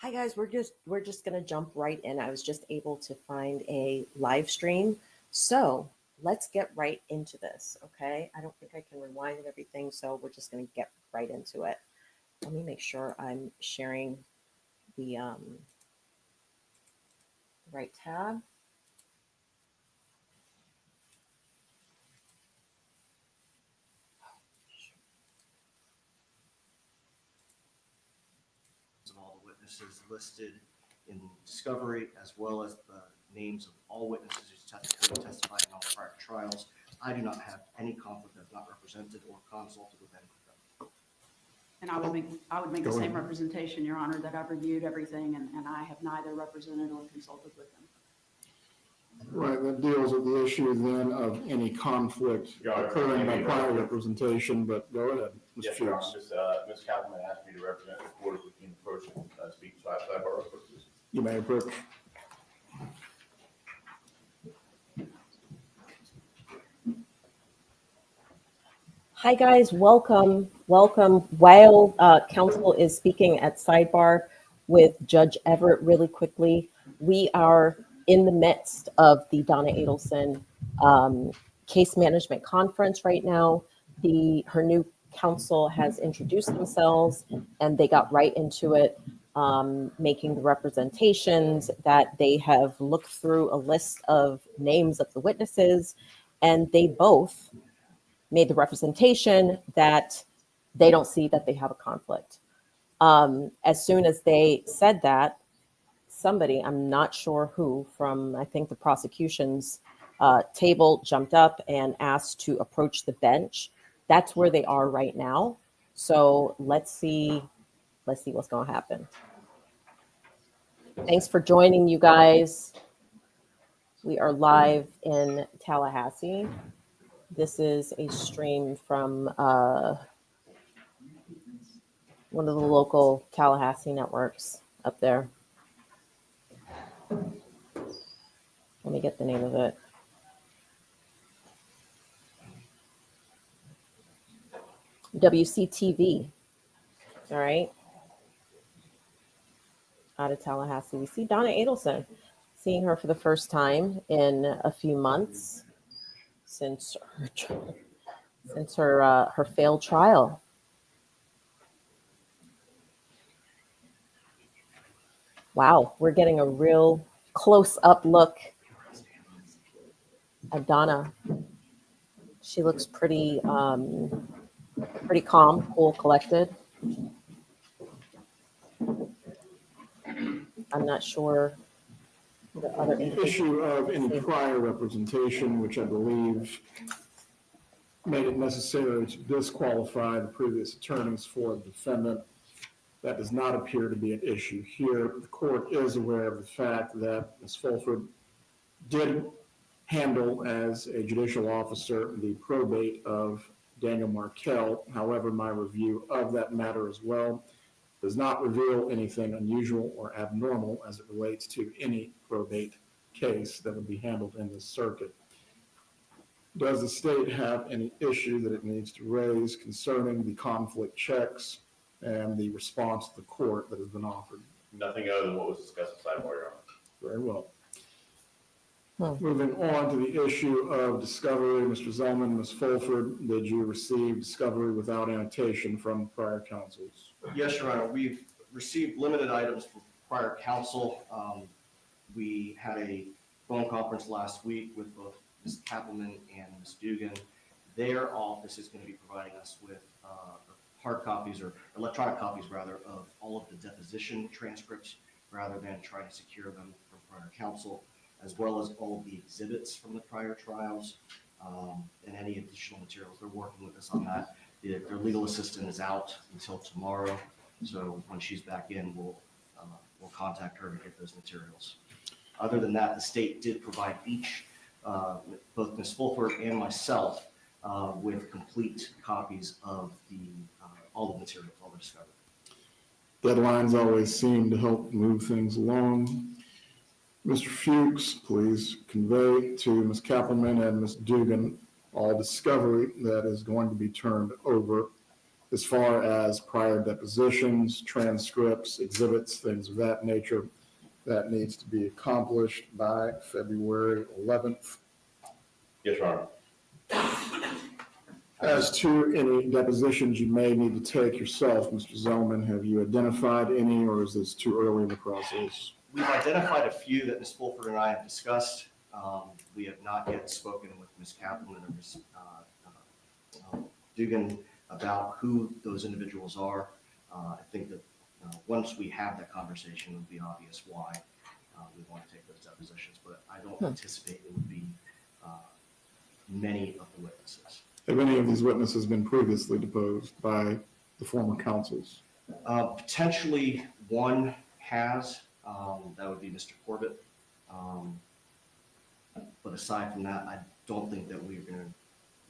Hi guys, we're just gonna jump right in. I was just able to find a live stream. So let's get right into this, okay? I don't think I can rewind and everything, so we're just gonna get right into it. Let me make sure I'm sharing the right tab. Of all the witnesses listed in discovery, as well as the names of all witnesses who testified in all prior trials. I do not have any conflict. I've not represented or consulted with any of them. And I would make the same representation, Your Honor, that I've reviewed everything and I have neither represented or consulted with them. Right, that deals with the issue then of any conflict occurring by prior representation, but go ahead, Mr. Yes, Your Honor. Fuchs. Ms. Kaplan asked me to represent the court if we can approach and speak sidebar. You may approach. Hi guys, welcome. While counsel is speaking at sidebar with Judge Everett really quickly, we are in the midst of the Donna Adelson case management conference right now. Her new counsel has introduced themselves and they got right into it, making the representations that they have looked through a list of names of the witnesses, and they both made the representation that they don't see that they have a conflict. As soon as they said that, somebody, I'm not sure who, from I think the prosecution's table jumped up and asked to approach the bench. That's where they are right now. So let's see what's going to happen. Thanks for joining, you guys. We are live in Tallahassee. This is a stream from one of the local Tallahassee networks up there. Let me get the name of it. WCTV. All right. Out of Tallahassee. We see Donna Adelson. Seeing her for the first time in a few months since her failed trial. Wow, we're getting a real close-up look at Donna. She looks pretty calm, cool, collected. I'm not sure the other issue of any prior representation, which I believe made it necessary to disqualify the previous attorneys for the defendant. That does not appear to be an issue here. The court is aware of the fact that Ms. Fulford did handle as a judicial officer the probate of Daniel Markell. However, my review of that matter as well does not reveal anything unusual or abnormal as it relates to any probate case that would be handled in this circuit. Does the state have any issue that it needs to raise concerning the conflict checks and the response to the court that has been offered? Nothing other than what was discussed at sidebar, Your Honor. Very well. Moving on to the issue of discovery, Mr. Zellman, Ms. Fulford, did you receive discovery without annotation from prior counsels? Yes, Your Honor. We've received limited items from prior counsel. We had a phone conference last week with both Ms. Kappelman and Ms. Dugan. Their office is going to be providing us with hard copies or electronic copies, rather, of all of the deposition transcripts rather than trying to secure them from prior counsel, as well as all of the exhibits from the prior trials and any additional materials. They're working with us on that. Their legal assistant is out until tomorrow, so when she's back in, we'll contact her to get those materials. Other than that, the state did provide each, both Ms. Fulford and myself, with complete copies of all the materials, all the discovery. Deadlines always seem to help move things along. Mr. Fuchs, please convey to Ms. Kappelman and Ms. Dugan all discovery that is going to be turned over as far as prior depositions, transcripts, exhibits, things of that nature, that needs to be accomplished by February 11th. Yes, Your Honor. As to any depositions you may need to take yourself, Mr. Zellman, have you identified any, or is this too early in the process? We've identified a few that Ms. Fulford and I have discussed. We have not yet spoken with Ms. Kaplan or Ms. Dugan about who those individuals are. I think that once we have that conversation, it'll be obvious why we want to take those depositions, but I don't anticipate it would be many of the witnesses. Have any of these witnesses been previously deposed by the former counsels? Potentially one has, that would be Mr. Corbett. But aside from that, I don't think that we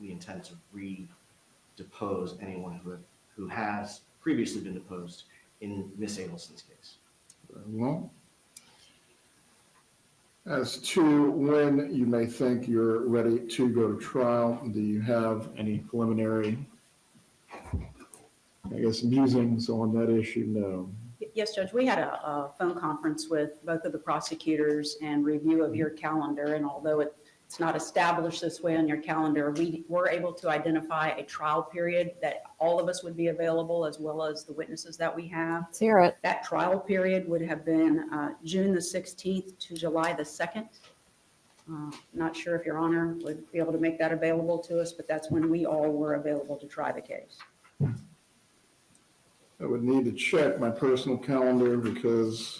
intend to re-depose anyone who has previously been deposed in Miss Adelson's case. Very well. As to when you may think you're ready to go to trial, do you have any preliminary, musings on that issue? No. Yes, Judge, we had a phone conference with both of the prosecutors and review of your calendar, and although it's not established this way on your calendar, we were able to identify a trial period that all of us would be available, as well as the witnesses that we have. Let's hear it. That trial period would have been June the 16th to July the 2nd. Not sure if Your Honor would be able to make that available to us, but that's when we all were available to try the case. I would need to check my personal calendar because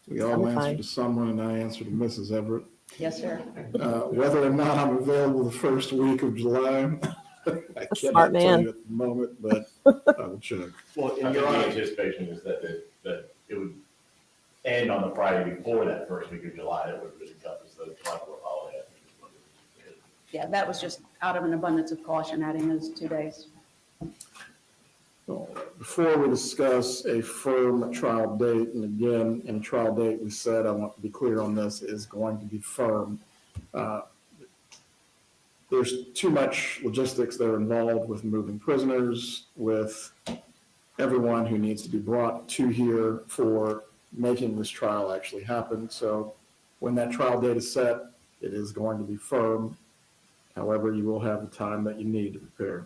we all I'm answer fine. to someone and I answer to Mrs. Everett. Yes, sir. Whether or not I'm available the first week of July, I A cannot smart tell man. you at the moment, but I will check. Well, I in think your the honor, anticipation is that it would end on the Friday before that first week of July. It would really encompass the July 4th holiday. Yeah, that was just out of an abundance of caution, adding those 2 days. So, before we discuss a firm trial date, and again, any trial date we said, I want to be clear on this, is going to be firm. There's too much logistics that are involved with moving prisoners, with everyone who needs to be brought to here for making this trial actually happen. So when that trial date is set, it is going to be firm. However, you will have the time that you need to prepare.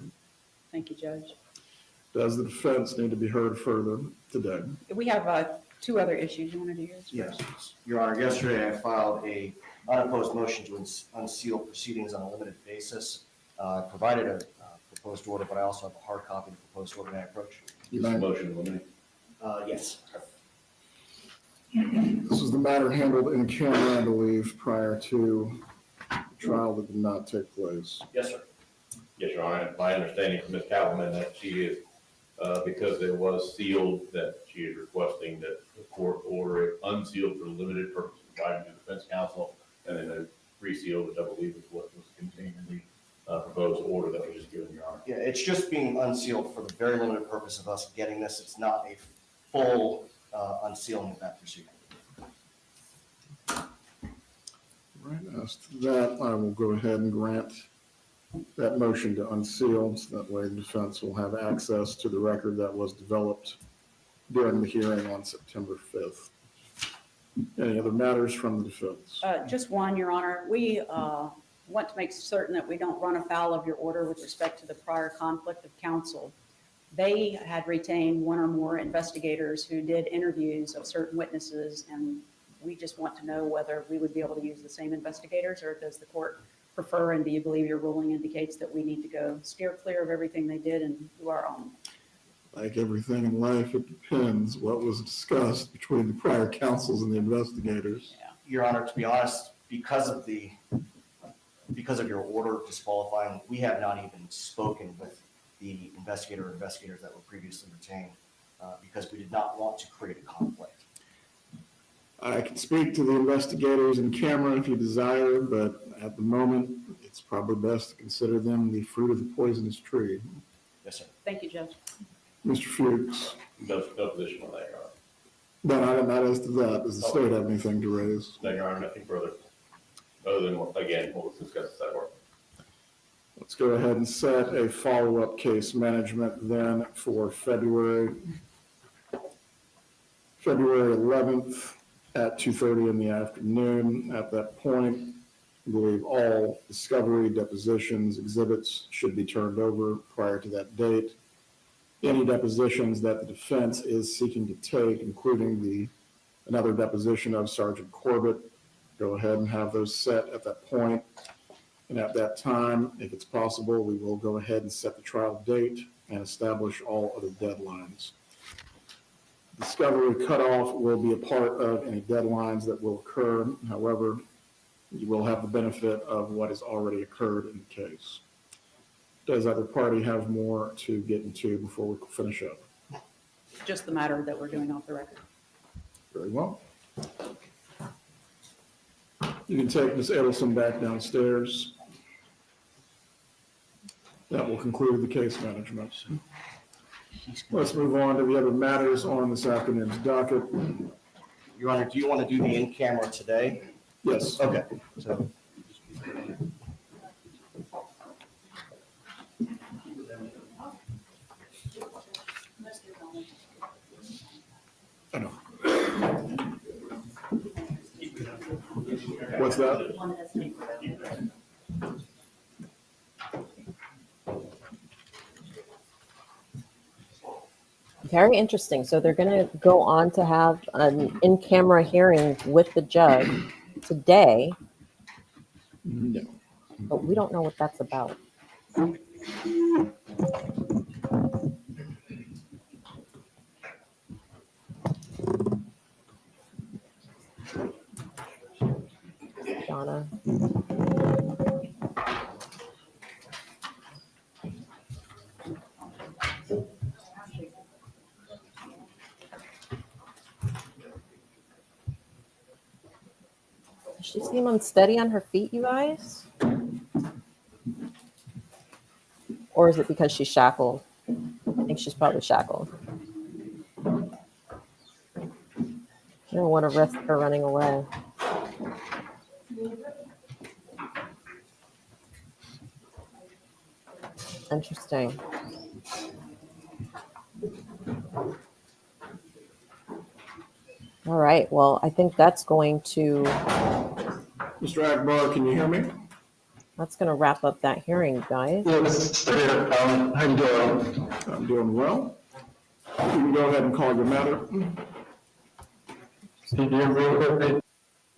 Thank you, Judge. Does the defense need to be heard further today? We have 2 other issues. You want to do yours? yes, Your Honor, yesterday I filed a unopposed motion to unseal proceedings on a limited basis. I provided a proposed order, but I also have a hard copy of the proposed order. May I approach? You This may. motion to eliminate. Yes. This was the matter handled in camera, I believe, prior to the trial that did not take place. Yes, sir. Yes, Your Honor. My understanding from Ms. Kaufman that she is, because it was sealed, that she is requesting that the court order it unsealed for limited purpose, providing to the defense counsel, and then a resealed, which I believe is what was contained in the proposed order that was just given, Your Honor. Yeah, it's just being unsealed for the very limited purpose of us getting this. It's not a full unsealing of that procedure. Right, as to that, I will go ahead and grant that motion to unseal, so that way the defense will have access to the record that was developed during the hearing on September 5th. Any other matters from the defense? Just one, Your Honor. We want to make certain that we don't run afoul of your order with respect to the prior conflict of counsel. They had retained one or more investigators who did interviews of certain witnesses, and we just want to know whether we would be able to use the same investigators, or does the court prefer, and do you believe your ruling indicates that we need to go steer clear of everything they did and do our own? Like everything in life, it depends what was discussed between the prior counsels and the investigators. Your Honor, to be honest, because of your order disqualifying, we have not even spoken with the investigators that were previously retained because we did not want to create a conflict. I can speak to the investigators in camera if you desire, but at the moment, it's probably best to consider them the fruit of the poisonous tree. Yes, sir. Thank you, Judge. Mr. Fuchs, No position on that, Your Honor. no, not as to that. Does the state have anything to raise? No, Your Honor, nothing further, other than, again, what was discussed at that work. Let's go ahead and set a follow-up case management then for February 11th at 2:30 in the afternoon. At that point, I believe all discovery, depositions, exhibits should be turned over prior to that date. Any depositions that the defense is seeking to take, including another deposition of Sergeant Corbett, go ahead and have those set at that point. And at that time, if it's possible, we will go ahead and set the trial date and establish all other deadlines. Discovery cutoff will be a part of any deadlines that will occur. However, you will have the benefit of what has already occurred in the case. Does either party have more to get into before we finish up? Just the matter that we're doing off the record. Very well. You can take Ms. Adelson back downstairs. That will conclude the case management. Let's move on to the other matters on this afternoon's docket. Your Honor, do you want to do the in-camera today? Yes. Okay. So, I know. What's that? Very interesting. So they're going to go on to have an in-camera hearing with the judge today, No. but we don't know what that's about. Donna. Does she seem unsteady on her feet, you guys? Or is it because she's shackled? I think she's probably shackled. I don't want to risk her running away. Interesting. All right. Well, I think that's going to Mr. Akbar, can you hear me? wrap up that hearing, guys. Yes, sir. How you doing? I'm doing well. You can go ahead and call your matter. There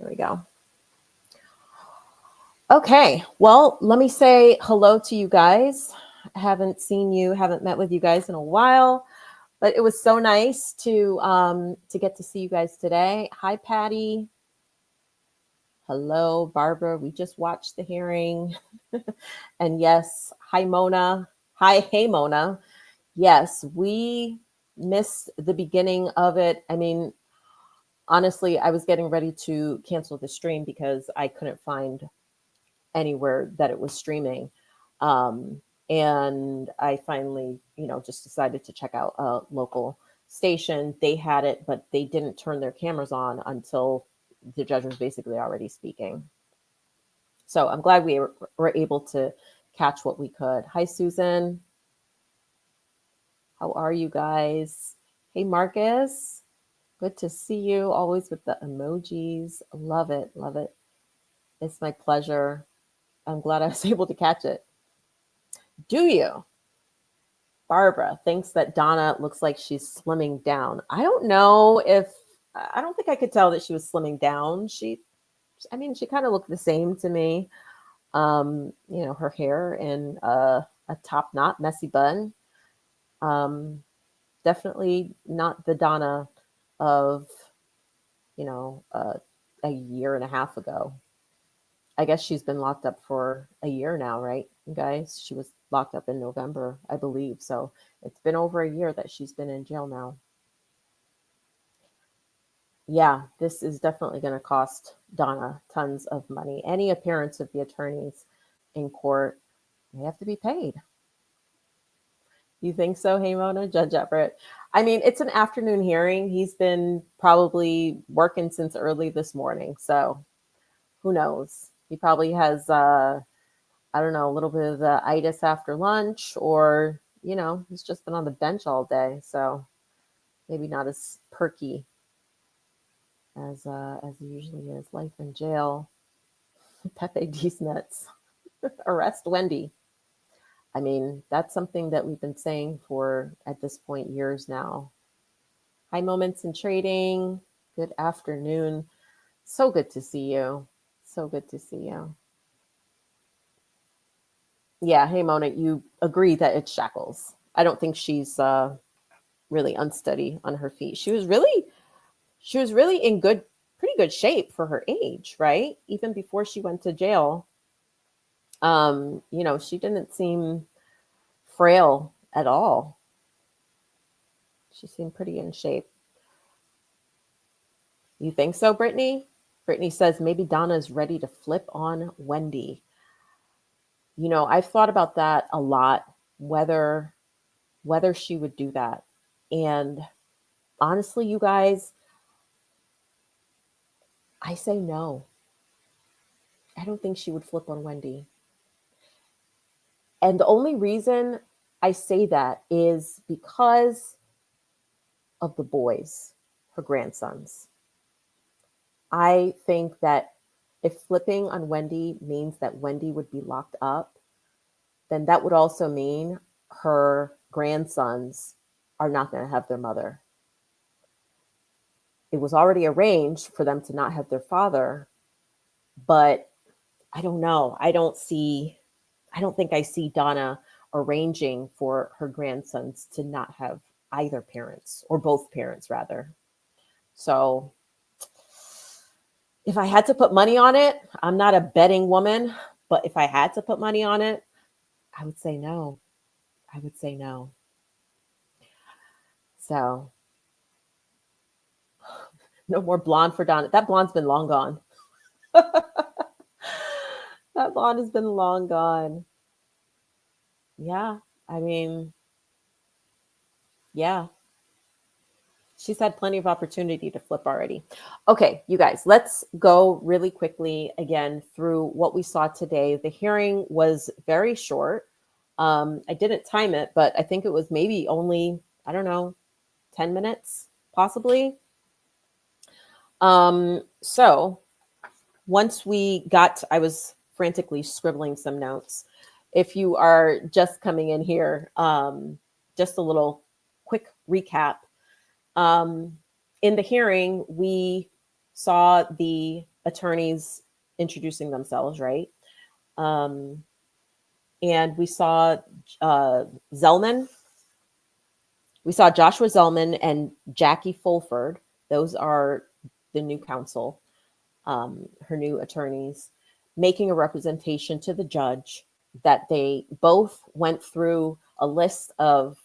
we go. Okay. Well, let me say hello to you guys. I haven't met with you guys in a while, but it was so nice to get to see you guys today. Hi, Patty. Hello, Barbara. We just watched the hearing. And yes, hi, Mona. Hey, Mona. Yes, we missed the beginning of it. I mean, honestly, I was getting ready to cancel the stream because I couldn't find anywhere that it was streaming. And I finally, just decided to check out a local station. They had it, but they didn't turn their cameras on until the judge was basically already speaking. So I'm glad we were able to catch what we could. Hi, Susan. How are you guys? Hey, Marcus. Good to see you. Always with the emojis. Love it. Love it. It's my pleasure. I'm glad I was able to catch it. Do you? Barbara thinks that Donna looks like she's slimming down. I don't think I could tell that she was slimming down. She kind of looked the same to me. Her hair in a top knot, messy bun. Definitely not the Donna of, a year and a half ago. I guess she's been locked up for a year now, right, you guys? She was locked up in November, I believe. So it's been over a year that she's been in jail now. Yeah, this is definitely going to cost Donna tons of money. Any appearance of the attorneys in court, they have to be paid. You think so, hey, Mona? Judge Everett? I mean, it's an afternoon hearing. He's been probably working since early this morning. So who knows? He probably has I don't know, a little bit of the itis after lunch, or, he's just been on the bench all day. So maybe not as perky as he usually is. Life in jail. Pepe D's nuts. Arrest Wendy. I mean, that's something that we've been saying for, at this point, years now. High moments in trading. Good afternoon. So good to see you. So good to see you. Yeah, hey Mona, you agree that it's shackles. I don't think she's really unsteady on her feet. She was really in pretty good shape for her age, right? Even before she went to jail. She didn't seem frail at all. She seemed pretty in shape. You think so, Brittany? Brittany says maybe Donna is ready to flip on Wendy. I've thought about that a lot, whether she would do that. And honestly, you guys, I say no. I don't think she would flip on Wendy. And the only reason I say that is because of the boys, her grandsons. I think that if flipping on Wendy means that Wendy would be locked up, then that would also mean her grandsons are not going to have their mother. It was already arranged for them to not have their father, but I don't know. I don't think I see Donna arranging for her grandsons to not have either parents, or both parents rather. So if I had to put money on it, I'm not a betting woman, but if I had to put money on it, I would say no. I would say no. So no more blonde for Donna. That blonde's been long gone. That blonde has been long gone. Yeah. I mean, yeah. She's had plenty of opportunity to flip already. Okay, you guys, let's go really quickly again through what we saw today. The hearing was very short. I didn't time it, but I think it was maybe only, I don't know, 10 minutes, possibly. So once I was frantically scribbling some notes. If you are just coming in here, just a little quick recap. In the hearing, we saw the attorneys introducing themselves, right? And we saw Zellman. We saw Joshua Zellman and Jackie Fulford. Those are the new counsel, her new attorneys, making a representation to the judge that they both went through a list of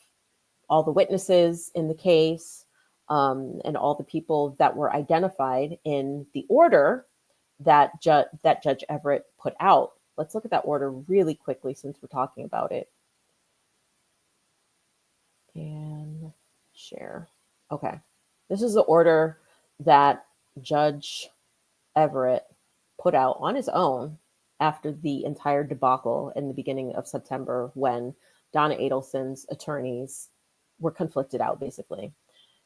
all the witnesses in the case, and all the people that were identified in the order that Judge Everett put out. Let's look at that order really quickly since we're talking about it. And share. Okay. This is the order that Judge Everett put out on his own after the entire debacle in the beginning of September, when Donna Adelson's attorneys were conflicted out, basically.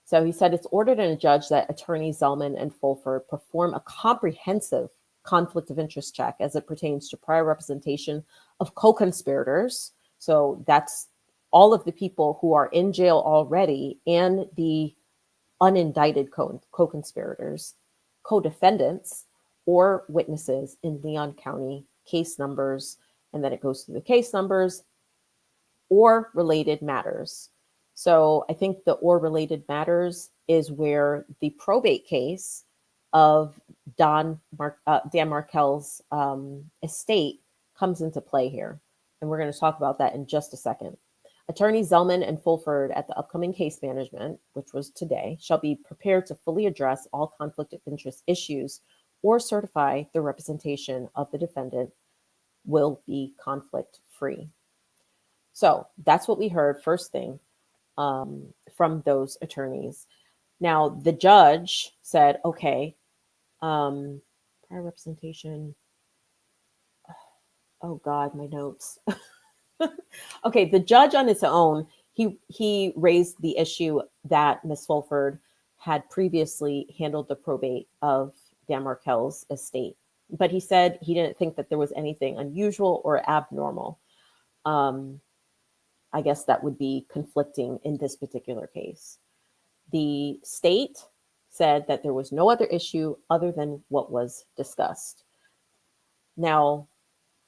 So he said, it's ordered and adjudged that attorneys Zellman and Fulford perform a comprehensive conflict of interest check as it pertains to prior representation of co-conspirators. So that's all of the people who are in jail already and the unindicted co-conspirators, co-defendants, or witnesses in Leon County case numbers. And then it goes through the case numbers or related matters. So I think the or related matters is where the probate case of Dan Markel's estate comes into play here. And we're going to talk about that in just a second. Attorneys Zellman and Fulford at the upcoming case management, which was today, shall be prepared to fully address all conflict of interest issues or certify the representation of the defendant will be conflict free. So that's what we heard first thing from those attorneys. Now, the judge said, okay, prior representation. oh God, my notes. Okay, the judge on its own, he raised the issue that Miss Fulford had previously handled the probate of Dan Markel's estate, but he said he didn't think that there was anything unusual or abnormal. Um, I guess that would be conflicting in this particular case. The state said that there was no other issue other than what was discussed. Now,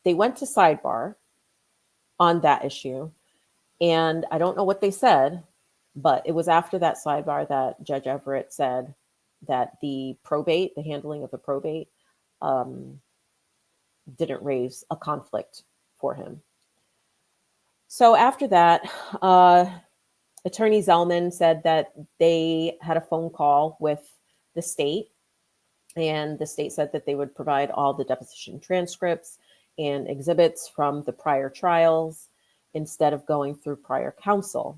they went to sidebar on that issue, and I don't know what they said, but it was after that sidebar that Judge Everett said that the probate, the handling of the probate, um, didn't raise a conflict for him. So after that, Attorney Zellman said that they had a phone call with the state, and the state said that they would provide all the deposition transcripts and exhibits from the prior trials instead of going through prior counsel.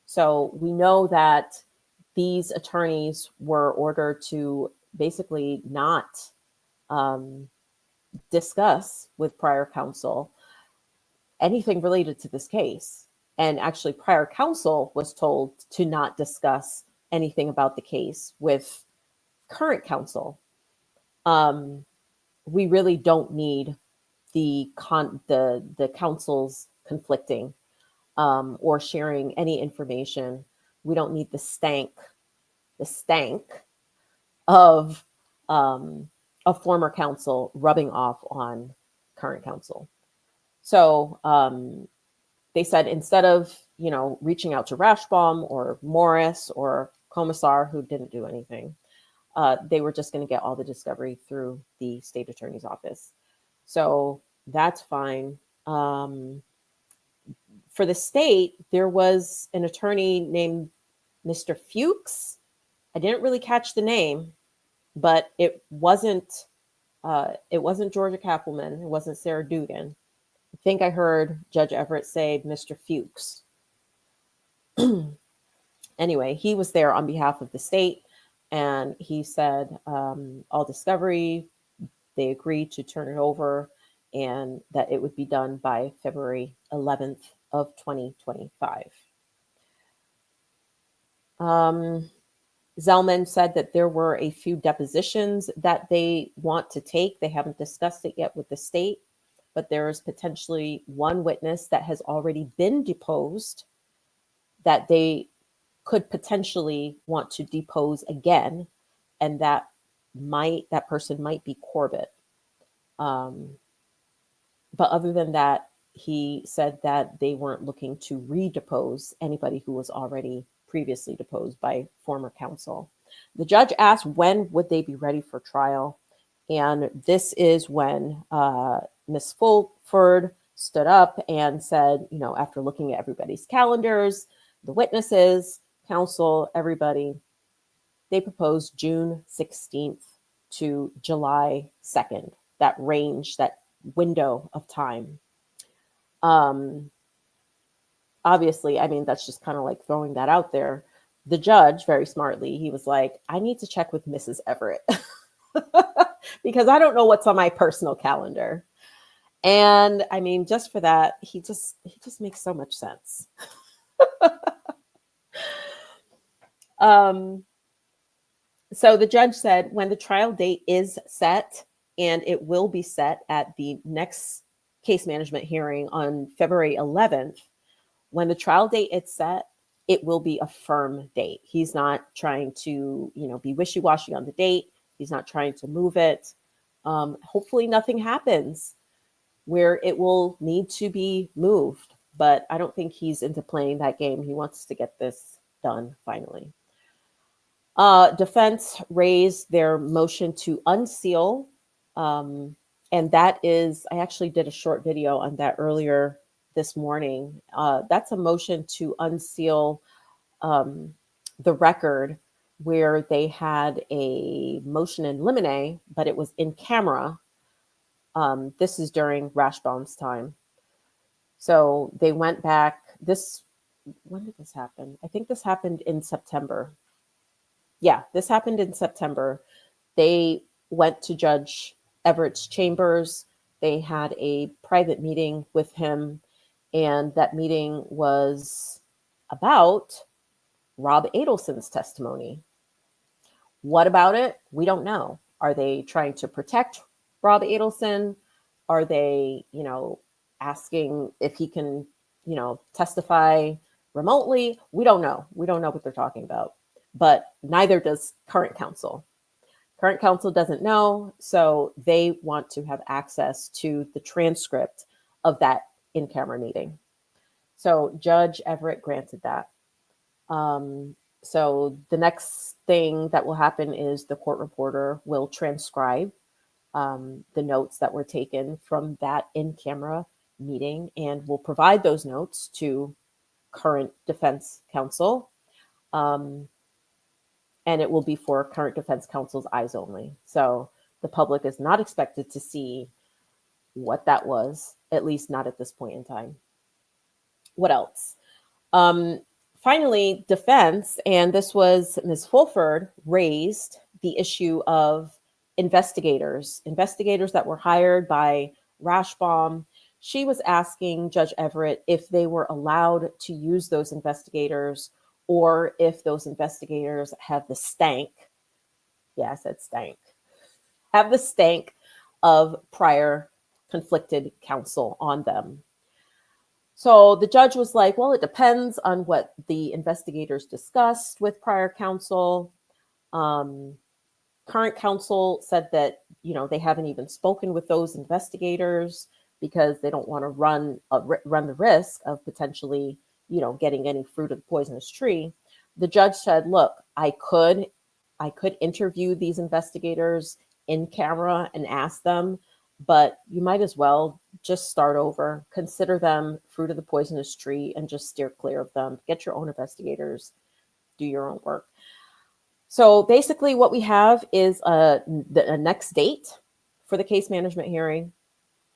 So we know that these attorneys were ordered to basically not discuss with prior counsel anything related to this case. And actually, prior counsel was told to not discuss anything about the case with current counsel. We really don't need the counsels conflicting or sharing any information. We don't need the stank of a former counsel rubbing off on current counsel. So they said instead of reaching out to Rashbaum or Morris or Commissar, who didn't do anything, they were just going to get all the discovery through the state attorney's office. So that's fine. For the state, there was an attorney named Mr. Fuchs. I didn't really catch the name, but it wasn't Georgia Kappelman. It wasn't Sarah Dugan. I think I heard Judge Everett say Mr. Fuchs. Anyway, he was there on behalf of the state, and he said all discovery, they agreed to turn it over, and that it would be done by February 11th of 2025. Zellman said that there were a few depositions that they want to take. They haven't discussed it yet with the state, but there is potentially one witness that has already been deposed that they could potentially want to depose again, and that person might be Corbett. But other than that, he said that they weren't looking to redepose anybody who was already previously deposed by former counsel. The judge asked when would they be ready for trial, and this is when Ms. Fulford stood up and said, after looking at everybody's calendars, the witnesses, counsel, everybody, they proposed June 16th to July 2nd, that range, that window of time. Obviously, I mean, that's just kind of like throwing that out there. The judge, very smartly, he was like, I need to check with Mrs. Everett because I don't know what's on my personal calendar. And I mean, just for that, he just makes so much sense. So the judge said when the trial date is set, and it will be set at the next case management hearing on February 11th, when the trial date is set, it will be a firm date. He's not trying to, be wishy-washy on the date. He's not trying to move it. Hopefully nothing happens where it will need to be moved, but I don't think he's into playing that game. He wants to get this done finally. Defense raised their motion to unseal, and that is, I actually did a short video on that earlier this morning. That's a motion to unseal the record where they had a motion in limine, but it was in camera. This is during Rashbaum's time. So they went back. When did this happen? I think this happened in September. Yeah, this happened in September. They went to Judge Everett's chambers they had a private meeting with him, and that meeting was about Rob Adelson's testimony. What about it? We don't know. Are they trying to protect Rob Adelson? Are they, asking if he can, testify remotely? We don't know. We don't know what they're talking about. But neither does current counsel. Current counsel doesn't know, so they want to have access to the transcript of that in-camera meeting. So Judge Everett granted that. So the next thing that will happen is the court reporter will transcribe the notes that were taken from that in-camera meeting and will provide those notes to current defense counsel. And it will be for current defense counsel's eyes only. So the public is not expected to see what that was, at least not at this point in time. What else? Finally, defense, and this was Ms. Fulford, raised the issue of investigators that were hired by Rashbaum. She was asking Judge Everett if they were allowed to use those investigators or if those investigators have the stank. Yeah, I said stank. Have the stank of prior conflicted counsel on them. So the judge was like, well, it depends on what the investigators discussed with prior counsel. Current counsel said that, they haven't even spoken with those investigators because they don't want to run the risk of potentially, getting any fruit of the poisonous tree. The judge said, look, I could interview these investigators in camera and ask them, but you might as well just start over, consider them fruit of the poisonous tree, and just steer clear of them. Get your own investigators, do your own work. So basically what we have is a next date for the case management hearing,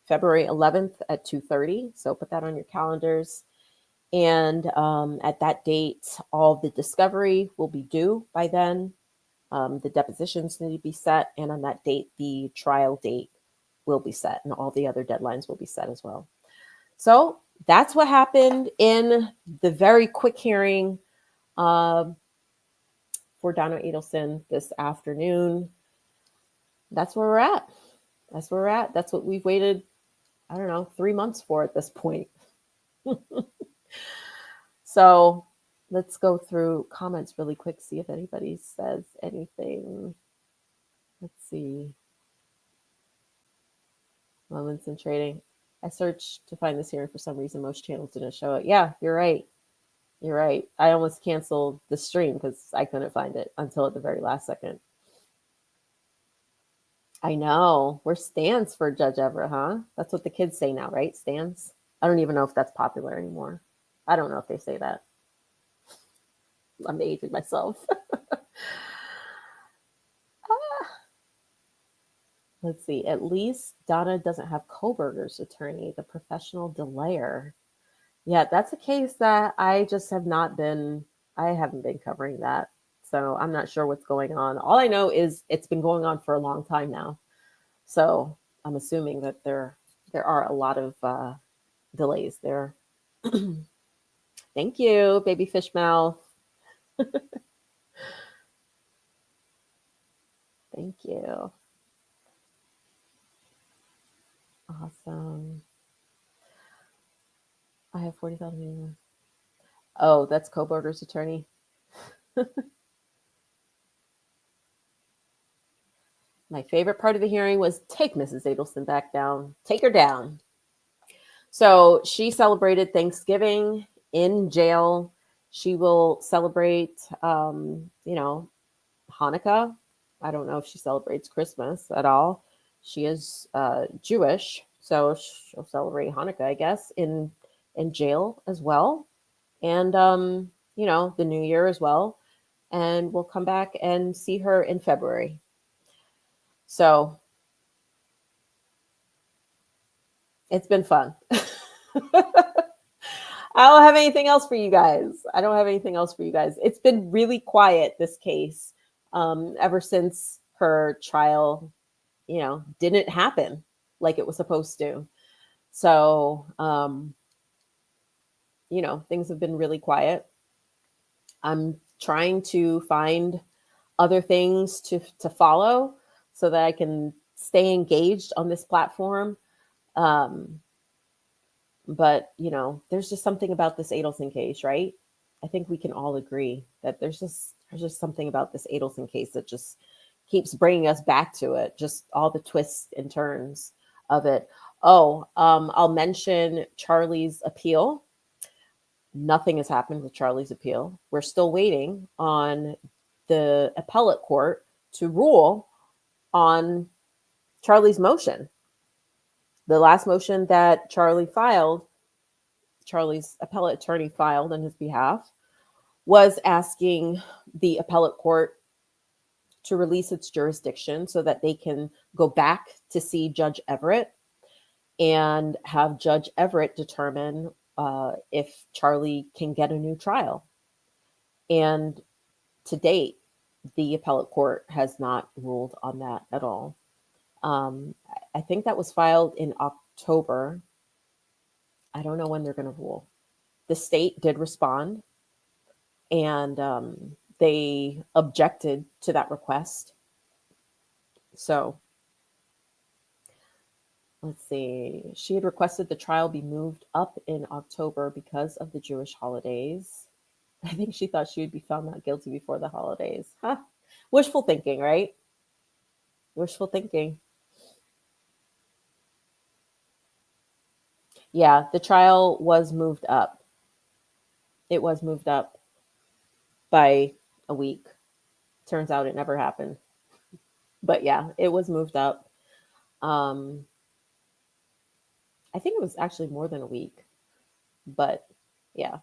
February 11th at 2:30. So put that on your calendars. And at that date, all the discovery will be due by then. The depositions need to be set. And on that date, the trial date will be set, and all the other deadlines will be set as well. So that's what happened in the very quick hearing for Donna Adelson this afternoon. That's where we're at. That's what we've waited, 3 months for at this point. So let's go through comments really quick, see if anybody says anything. Let's see. Moments in trading. I searched to find this hearing. For some reason, most channels didn't show it. Yeah, you're right. I almost canceled the stream because I couldn't find it until at the very last second. I know. We're stands for Judge Everett, huh? That's what the kids say now, right? Stands. I don't even know if that's popular anymore. I don't know if they say that. I'm aging myself. Let's see. At least Donna doesn't have Koberger's attorney, the professional delayer. Yeah, that's a case that I just have not been, I haven't been covering that. So I'm not sure what's going on. All I know is it's been going on for a long time now. So I'm assuming that there are a lot of delays there. Thank you, baby fish mouth. Thank you. Awesome. I have 40,000. Oh, that's Koberger's attorney. My favorite part of the hearing was take Mrs. Adelson back down. Take her down. So she celebrated Thanksgiving in jail. She will celebrate, Hanukkah. I don't know if she celebrates Christmas at all. She is Jewish, so she'll celebrate Hanukkah, I guess, in jail as well. And, the New Year as well. And we'll come back and see her in February. So it's been fun. I don't have anything else for you guys. It's been really quiet, this case, ever since her trial, didn't happen. like it was supposed to. So, things have been really quiet. I'm trying to find other things to follow so that I can stay engaged on this platform. Um, but there's just something about this Adelson case, right? I think we can all agree that there's just something about this Adelson case that just keeps bringing us back to it. Just all the twists and turns of it. Oh, I'll mention Charlie's appeal. Nothing has happened with Charlie's appeal. We're still waiting on the appellate court to rule on Charlie's motion. The last motion that Charlie's appellate attorney filed on his behalf, was asking the appellate court to release its jurisdiction so that they can go back to see Judge Everett and have Judge Everett determine if Charlie can get a new trial. And to date, the appellate court has not ruled on that at all. I think that was filed in October. I don't know when they're going to rule. The state did respond, and they objected to that request. So let's see. She had requested the trial be moved up in October because of the Jewish holidays. I think she thought she would be found not guilty before the holidays. Huh. Wishful thinking, right? Wishful thinking. Yeah, the trial was moved up. It was moved up by a week. Turns out it never happened. But yeah, it was moved up. I think it was actually more than a week. But yeah,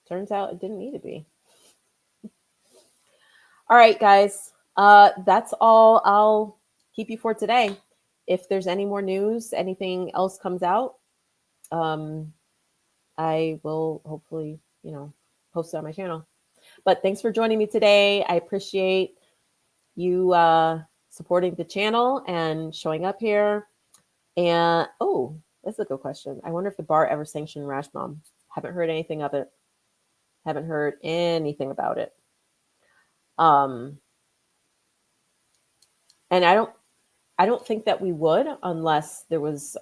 turns out it didn't need to be. All right, guys. That's all I'll keep you for today. If there's any more news, anything else comes out, I will hopefully, post it on my channel. But thanks for joining me today. I appreciate you supporting the channel and showing up here. And that's a good question. I wonder if the bar ever sanctioned Rash Mom. Haven't heard anything of it. Haven't heard anything about it. And I don't think that we would unless there was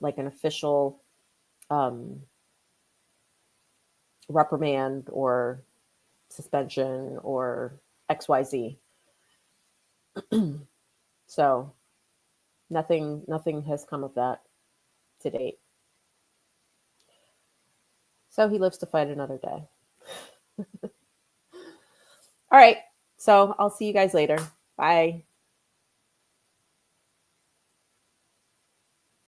like an official reprimand or suspension or XYZ. So nothing has come of that to date. So he lives to fight another day. All right. So I'll see you guys later. Bye.